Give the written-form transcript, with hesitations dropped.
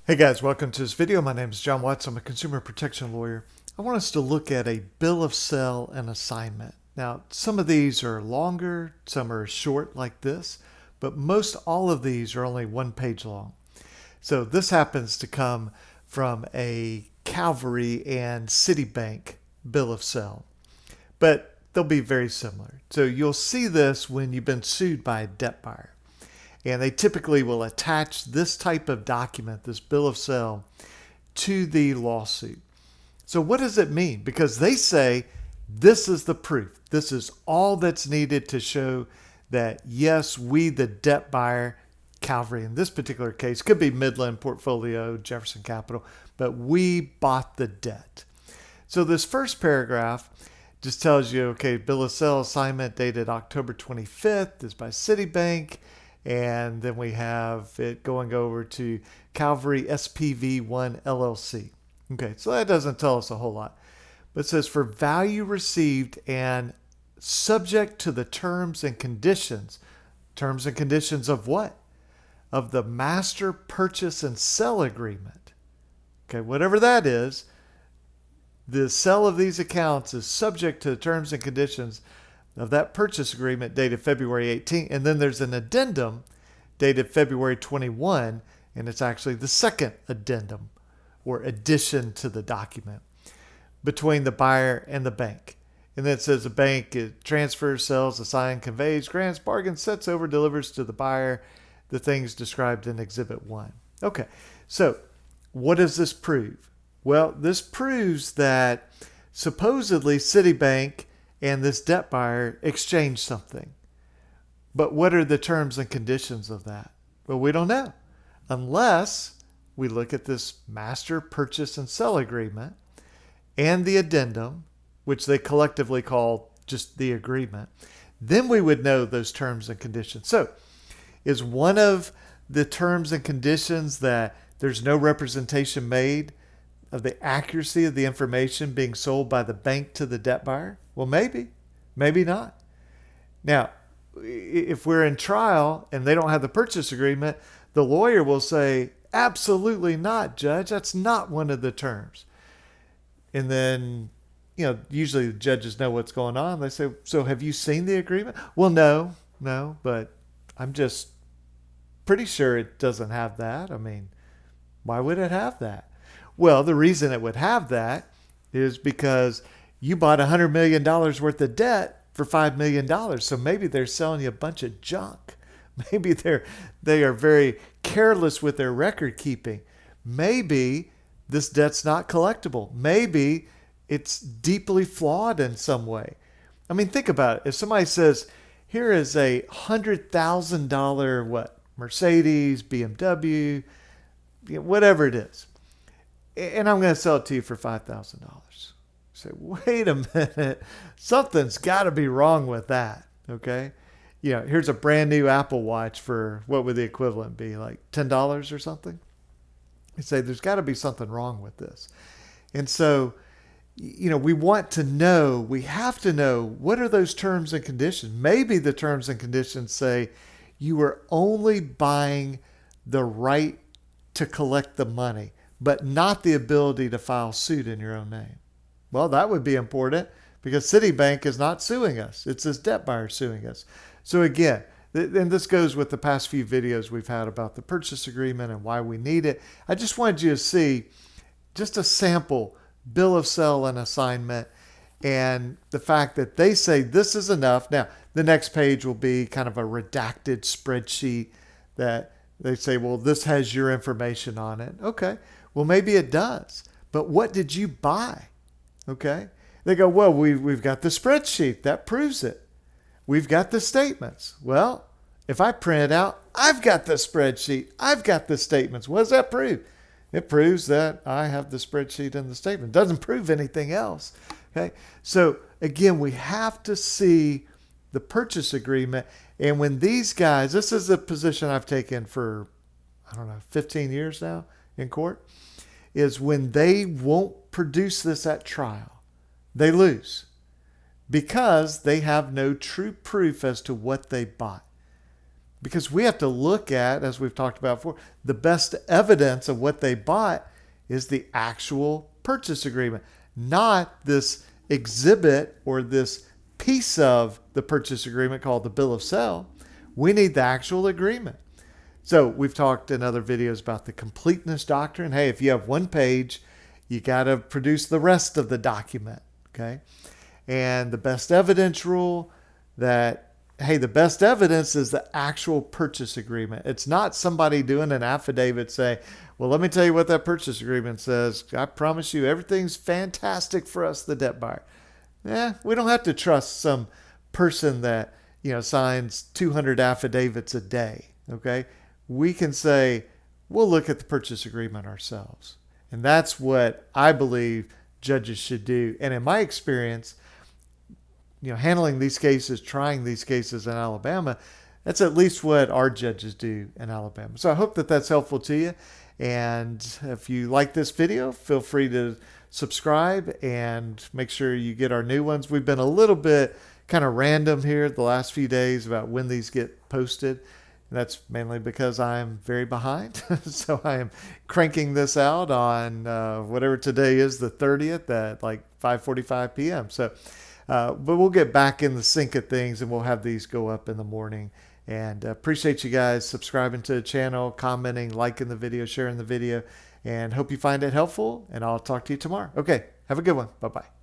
Hey guys, welcome to this video. My name is John Watts. I'm a consumer protection lawyer. I want us to look at a bill of sale and assignment. Now, some of these are longer, some are short like this, but most all of these are only 1 page long. So this happens to come from a Calvary and Citibank bill of sale, but they'll be very similar. So you'll see this when you've been sued by a debt buyer. And they typically will attach this type of document, this bill of sale, to the lawsuit. So what does it mean? Because they say this is the proof. This is all that's needed to show that, yes, we, the debt buyer, Calvary in this particular case, could be Midland Portfolio, Jefferson Capital, but we bought the debt. So this first paragraph just tells you, okay, bill of sale assignment dated October 25th is by Citibank. And then we have it going over to Calvary SPV1 LLC. Okay, so that doesn't tell us a whole lot. But it says for value received and subject to the terms and conditions. Terms and conditions of what? Of the master purchase and sell agreement. Okay, whatever that is, the sale of these accounts is subject to the terms and conditions of that purchase agreement dated February 18, and then there's an addendum dated February 21, and it's actually the second addendum or addition to the document between the buyer and the bank. And then it says the bank transfers, sells, assigns, conveys, grants, bargains, sets over, delivers to the buyer the things described in Exhibit 1. Okay, so what does this prove? Well, this proves that supposedly Citibank and this debt buyer exchanged something. But what are the terms and conditions of that? Well, we don't know unless we look at this master purchase and sell agreement and the addendum, which they collectively call just the agreement. Then we would know those terms and conditions. So is one of the terms and conditions that there's no representation made of the accuracy of the information being sold by the bank to the debt buyer? Well, maybe not. Now, if we're in trial and they don't have the purchase agreement, the lawyer will say, absolutely not, Judge. That's not one of the terms. And then, usually the judges know what's going on. They say, so have you seen the agreement? Well, no, but I'm just pretty sure it doesn't have that. I mean, why would it have that? Well, the reason it would have that is because you bought $100 million worth of debt for $5 million. So maybe they're selling you a bunch of junk. Maybe they are very careless with their record keeping. Maybe this debt's not collectible. Maybe it's deeply flawed in some way. I mean, think about it. If somebody says, here is a $100,000, Mercedes, BMW, whatever it is, and I'm going to sell it to you for $5,000. Say, wait a minute, something's got to be wrong with that. Okay, here's a brand new Apple Watch for what would the equivalent be, like $10 or something. You say there's got to be something wrong with this, and so we want to know. We have to know, what are those terms and conditions. Maybe the terms and conditions say you are only buying the right to collect the money, but not the ability to file suit in your own name. Well, that would be important because Citibank is not suing us. It's this debt buyer suing us. So again, and this goes with the past few videos we've had about the purchase agreement and why we need it. I just wanted you to see just a sample bill of sale and assignment and the fact that they say this is enough. Now, the next page will be kind of a redacted spreadsheet that they say, well, this has your information on it. Okay, well, maybe it does. But what did you buy? Okay. They go, well, we've got the spreadsheet. That proves it. We've got the statements. Well, if I print it out, I've got the spreadsheet. I've got the statements. What does that prove? It proves that I have the spreadsheet and the statement. It doesn't prove anything else. Okay. So again, we have to see the purchase agreement. And when these guys, this is the position I've taken for, 15 years now in court, is when they won't produce this at trial, they lose because they have no true proof as to what they bought. because we have to look at, as we've talked about before, the best evidence of what they bought is the actual purchase agreement, not this exhibit or this piece of the purchase agreement called the bill of sale. We need the actual agreement. So we've talked in other videos about the completeness doctrine. Hey, if you have one page, you got to produce the rest of the document. Okay. And the best evidence rule, that, hey, the best evidence is the actual purchase agreement. It's not somebody doing an affidavit say, well, let me tell you what that purchase agreement says. I promise you everything's fantastic for us, the debt buyer. We don't have to trust some person that, signs 200 affidavits a day. Okay. We can say, we'll look at the purchase agreement ourselves. And that's what I believe judges should do. And in my experience, handling these cases, trying these cases in Alabama, that's at least what our judges do in Alabama. So I hope that that's helpful to you. And if you like this video, feel free to subscribe and make sure you get our new ones. We've been a little bit kind of random here the last few days about when these get posted. And that's mainly because I'm very behind. So I am cranking this out on whatever today is, the 30th, at like 5:45 p.m. So, but we'll get back in the sync of things, and we'll have these go up in the morning. And appreciate you guys subscribing to the channel, commenting, liking the video, sharing the video, and hope you find it helpful. And I'll talk to you tomorrow. Okay, have a good one. Bye-bye.